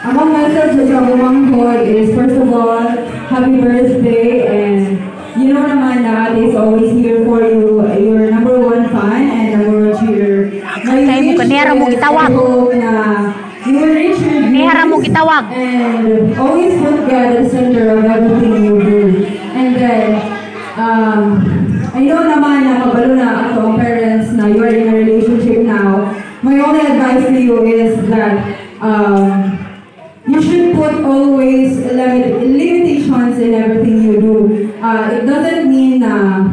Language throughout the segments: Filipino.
Among message sa Bumanghod is, first of all, happy birthday, and you know naman na Ate is always here for you. You're number one fan and number one cheer. My wish is, I hope na you will reach your dreams and always put God at the center of everything you do. And then, I know naman na kabalo na ato ang parents na you are in a relationship now. My only advice to you is that you should put always limitations in everything you do. It doesn't mean na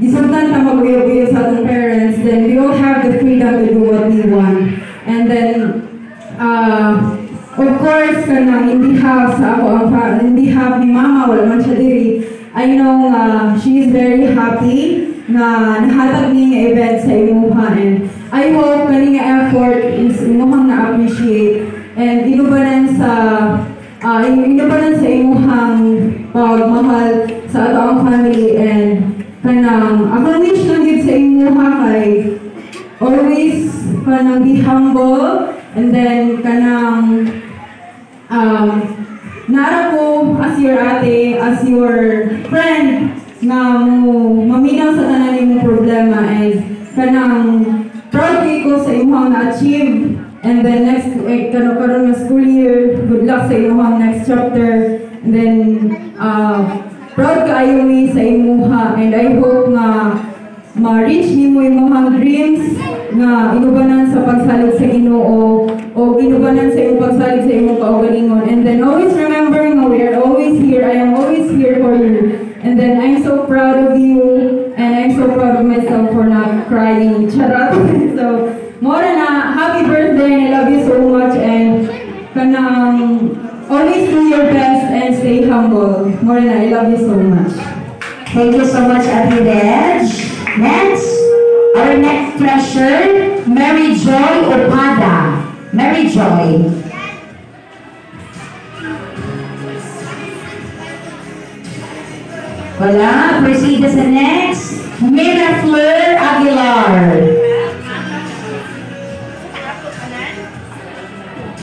disabtan ka mag-uyo-uyo sa atong parents, then we all have the freedom to do what we want. And then, of course, kanang in behalf sa ako, in behalf ni Mama, wala man siya diri, I know she is very happy na nahatag niya event sa imuha, and I hope kaning effort is imuhang na-appreciate and inubanan sa imuhang pagmahal sa atong family, and kanang ako wish lang gid sa imuha kay always kanang be humble, and then kanang nara ko as your ate, as your friend nga mo maminaw sa tanan imong problema, and kanang proud ko sa imong na-achieve. And then next, karon na school year, good luck sa imong next chapter. And then, proud kaayo mi sa imuha, and I hope nga ma-reach nimo imong dreams nga inubanan sa pagsalig sa Ginoo o inubanan sa imong pagsalig sa imong kaugalingon. And then always remember nga we are always here. I am always here for you. And then I'm so proud of you, and I'm so proud of myself for not crying. Charot. So, more na happy birthday, and I love you so much, and kanang always do your best and stay humble. More na, I love you so much. Thank you so much, Ate Dej. Next, our next treasure, Mary Joy Opada. Mary Joy. Wala, proceed to the next, Mira Fleur Aguilar.